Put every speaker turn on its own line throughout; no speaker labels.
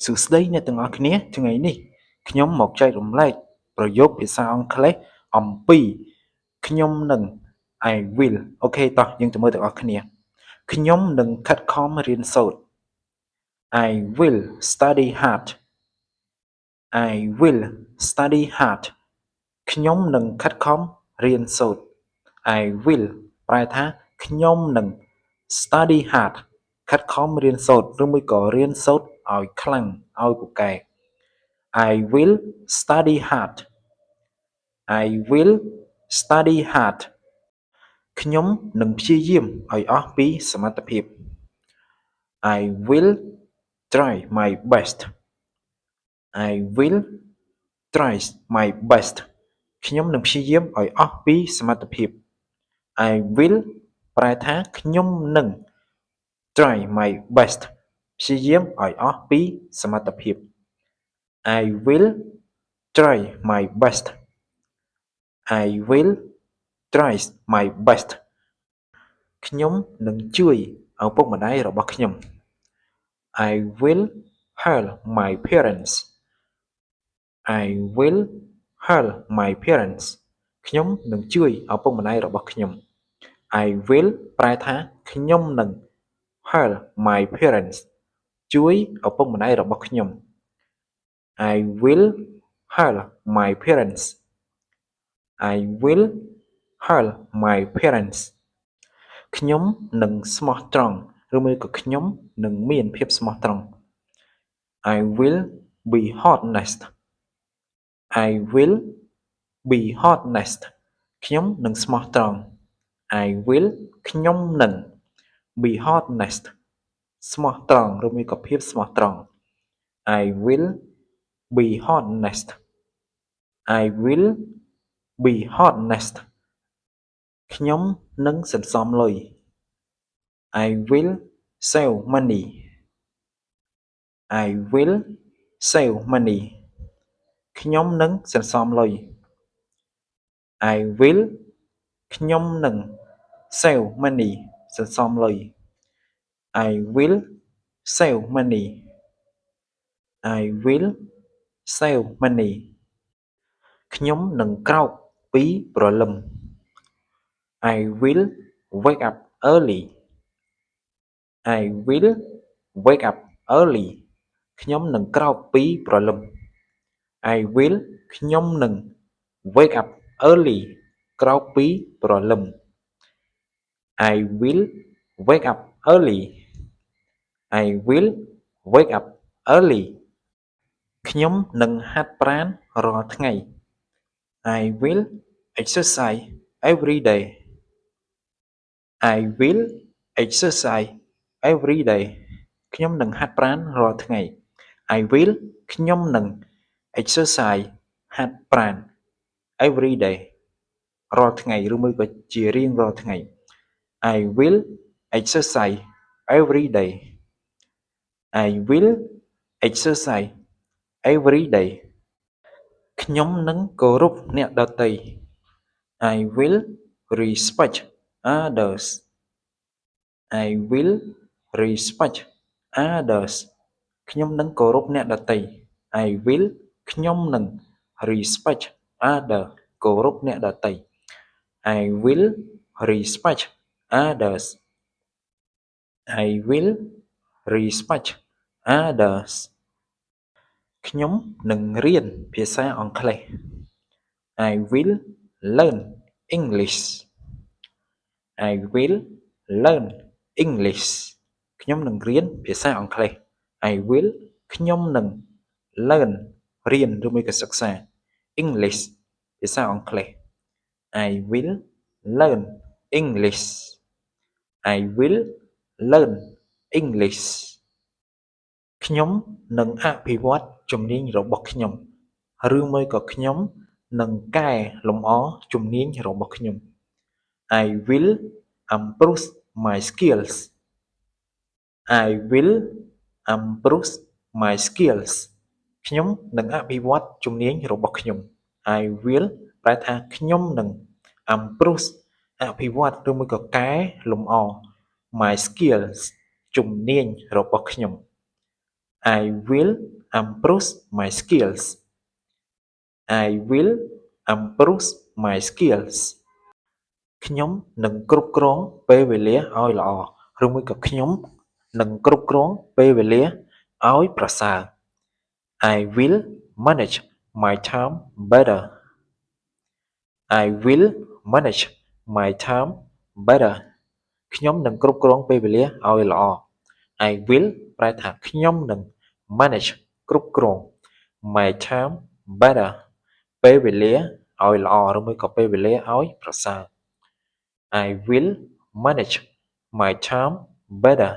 សួស្តីអ្នកទាំងអស់គ្នាថ្ងៃនេះខ្ញុំមកចែករំលែកប្រយោគភាសាអង់គ្លេសអំពីខ្ញុំនឹង I will អូខេតោះយើងទៅមើលទាំងអស់គ្នាខ្ញុំនឹងខិតខំរៀនសូត្រ I will study hard I will study hard ខ្ញុំនឹងខិតខំរៀនសូត្រ I will ប្រែថាខ្ញុំនឹង study hard ខិតខំរៀនសូត្រឬមួយក៏រៀនសូត្រឲ្យខ្លាំងឲ្យពូកែ I will study hard I will study hard ខ្ញុំនឹងព្យាយាមឲ្យអស់ពីសមត្ថភាព I will try my best I will try my best ខ្ញុំនឹងព្យាយាមឲ្យអស់ពីសមត្ថភាព I will ប្រែថាខ្ញុំនឹង try my best ព្យាយាមឲ្យអស់ពីសមត្ថភាព I will try my best I will try my best ខ្ញុំនឹងជួយឪពុកម្ដាយរបស់ខ្ញុំ I will help my parents I will help my parents ខ្ញុំនឹងជួយឪពុកម្ដាយរបស់ខ្ញុំ I will ប្រែថាខ្ញុំនឹង help my parents ជួយឪពុកម្ដាយរបស់ខ្ញុំ I will help my parents I will help my parents ខ្ញុំនឹងស្មោះត្រង់ឬមួយក៏ខ្ញុំនឹងមានភាពស្មោះត្រង់ I will be honest I will be honest ខ្ញុំនឹងស្មោះត្រង់ I will ខ្ញុំនឹង be honest ស្មោះត្រង់ឬមួយក៏ភាពស្មោះត្រង់ I will be honest I will be honest ខ្ញុំនឹងសន្សំលុយ I will save money I will save money ខ្ញុំនឹងសន្សំលុយ I will ខ្ញុំនឹង save money សន្សំលុយ I will save money I will save money ខ្ញុំនឹងក្រោកពីព្រលឹម I will wake up early I will wake up early ខ្ញុំនឹងក្រោកពីព្រលឹម I will ខ្ញុំនឹង wake up early ក្រោកពីព្រលឹម I will wake up early I will wake up early ខ្ញុំនឹងហាត់ប្រាណរាល់ថ្ងៃ I will exercise every day I will exercise every day ខ្ញុំនឹងហាត់ប្រាណរាល់ថ្ងៃ I will ខ្ញុំនឹង exercise ហាត់ប្រាណ every day រាល់ថ្ងៃឬមួយក៏ជារៀងរាល់ថ្ងៃ I will exercise every day I will exercise every day ខ្ញុំនឹងគោរពអ្នកដទៃ I will respect others I will respect others ខ្ញុំនឹងគោរពអ្នកដទៃ I will ខ្ញុំនឹង respect others គោរពអ្នកដទៃ I will respect others I will respect others ខ្ញុំនឹងរៀនភាសាអង់គ្លេស I will learn English I will learn English ខ្ញុំនឹងរៀនភាសាអង់គ្លេស I will ខ្ញុំនឹង learn រៀនឬមួយក៏សិក្សា English ភាសាអង់គ្លេស I will learn English I will learn English ខ្ញុំនឹងអភិវឌ្ឍជំនាញរបស់ខ្ញុំឬមួយក៏ខ្ញុំនឹងកែលម្អជំនាញរបស់ខ្ញុំ I will improve my skills I will improve my skills ខ្ញុំនឹងអភិវឌ្ឍជំនាញរបស់ខ្ញុំ I will ប្រែថាខ្ញុំនឹង improve អភិវឌ្ឍឬមួយក៏កែលម្អ my skills ជំនាញរបស់ខ្ញុំ I will improve my skills. I will improve my skills. ខ្ញុំនឹងគ្រប់គ្រងពេលវេលាឲ្យល្អឬមួយក៏ខ្ញុំនឹងគ្រប់គ្រងពេលវេលាឲ្យប្រសើរ I will manage my time better. I will manage my time better. ខ្ញុំនឹងគ្រប់គ្រងពេលវេលាឲ្យល្អ I will ប្រែថាខ្ញុំនឹង manage គ្រប់គ្រង my time better ពេលវេលាឲ្យល្អឬមួយក៏ពេលវេលាឲ្យប្រសើរ I will manage my time better.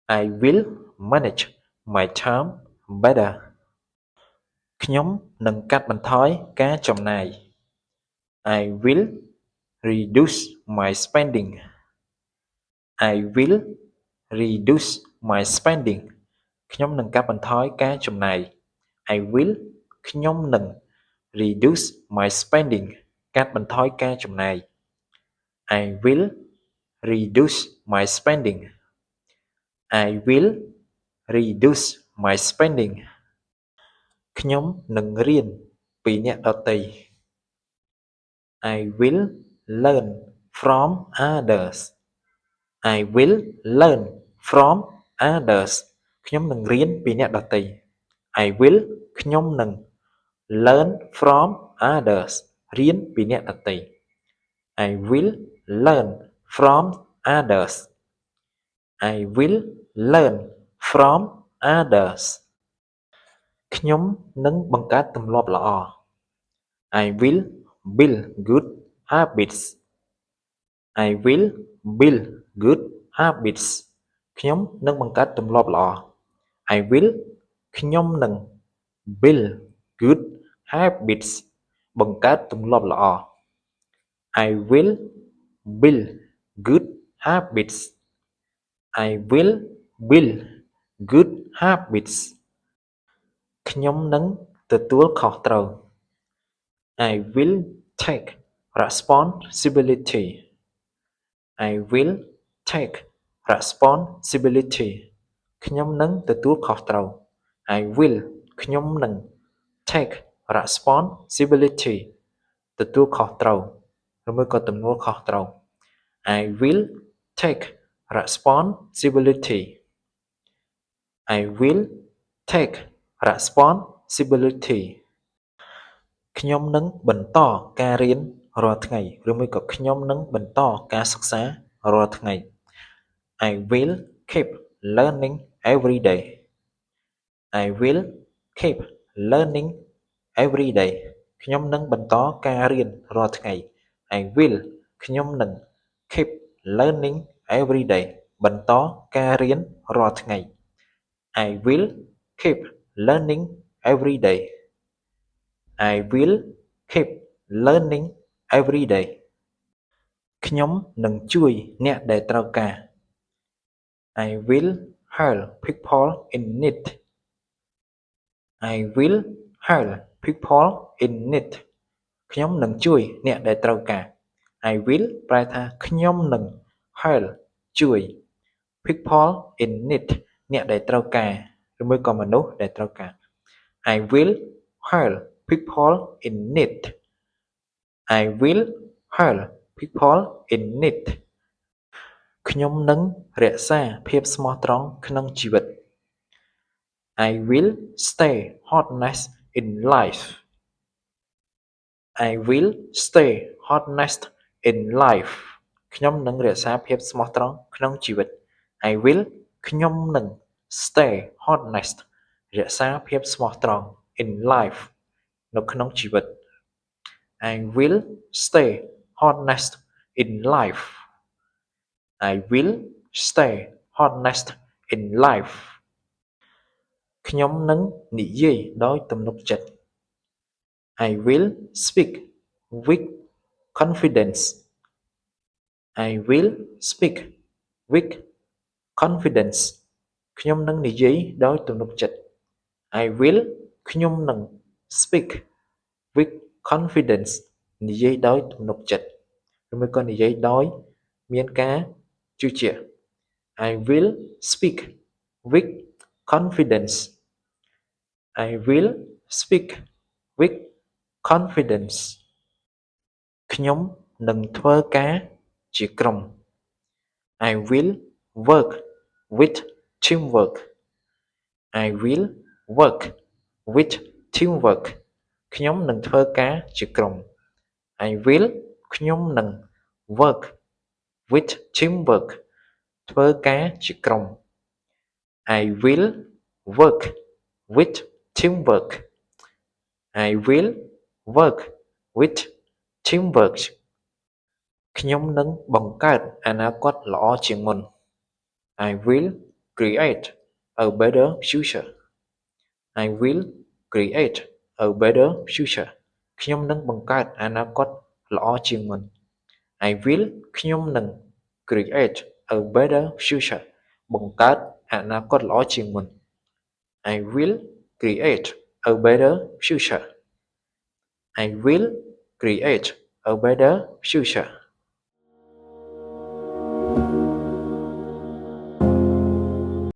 I will manage my time better. ខ្ញុំនឹងកាត់បន្ថយការចំណាយ I will reduce my spending. I will reduce my spending. ខ្ញុំនឹងកាត់បន្ថយការចំណាយ I will ខ្ញុំនឹង reduce my spending កាត់បន្ថយការចំណាយ I will reduce my spending. I will reduce my spending. ខ្ញុំនឹងរៀនពីអ្នកដទៃ I will learn from others. I will learn from others. ខ្ញុំនឹងរៀនពីអ្នកដទៃ I will ខ្ញុំនឹង learn from others រៀនពីអ្នកដទៃ I will learn from others. I will learn from others. ខ្ញុំនឹងបង្កើតទម្លាប់ល្អ I will build good habits. I will build good habits. ខ្ញុំនឹងបង្កើតទម្លាប់ល្អ I will ខ្ញុំនឹង build good habits បង្កើតទម្លាប់ល្អ I will build good habits. I will build good habits. ខ្ញុំនឹងទទួលខុសត្រូវ I will take responsibility. I will take responsibility. ខ្ញុំនឹងទទួលខុសត្រូវ I will ខ្ញុំនឹង take responsibility ទទួលខុសត្រូវឬមួយក៏ទំនួលខុសត្រូវ I will take responsibility. I will take responsibility. ខ្ញុំនឹងបន្តការរៀនរាល់ថ្ងៃឬមួយក៏ខ្ញុំនឹងបន្តការសិក្សារាល់ថ្ងៃ I will keep learning every day. I will keep learning every day. ខ្ញុំនឹងបន្តការរៀនរាល់ថ្ងៃ I will ខ្ញុំនឹង keep learning every day បន្តការរៀនរាល់ថ្ងៃ I will keep learning every day. I will keep learning every day. ខ្ញុំនឹងជួយអ្នកដែលត្រូវការ I will help people in need. I will help people in need. ខ្ញុំនឹងជួយអ្នកដែលត្រូវការ I will ប្រែថាខ្ញុំនឹង help ជួយ people in need អ្នកដែលត្រូវការឬមួយក៏មនុស្សដែលត្រូវការ I will help people in need. I will help people in need. ខ្ញុំនឹងរក្សាភាពស្មោះត្រង់ក្នុងជីវិត I will stay honest in life. I will stay honest in life. ខ្ញុំនឹងរក្សាភាពស្មោះត្រង់ក្នុងជីវិត I will ខ្ញុំនឹង stay honest រក្សាភាពស្មោះត្រង់ in life នៅក្នុងជីវិត I will stay honest in life. I will stay honest in life. ខ្ញុំនឹងនិយាយដោយទំនុកចិត្ត I will speak with confidence. I will speak with confidence. ខ្ញុំនឹងនិយាយដោយទំនុកចិត្ត I will ខ្ញុំនឹង speak with confidence និយាយដោយទំនុកចិត្តឬមួយក៏និយាយដោយមានការជឿជាក់ I will speak with confidence I will speak with confidence ខ្ញុំនឹងធ្វើការជាក្រុម I will work with teamwork I will work with teamwork ខ្ញុំនឹងធ្វើការជាក្រុម I will ខ្ញុំនឹង work with teamwork ធ្វើការជាក្រុម I will work with teamwork I will work with teamwork ខ្ញុំនឹងបង្កើតអនាគតល្អជាងមុន I will create a better future I will create a better future ខ្ញុំនឹងបង្កើតអនាគតល្អជាងមុន I will ខ្ញុំនឹង create a better future បង្កើតអនាគតល្អជាងមុន I will create a better future I will create a better future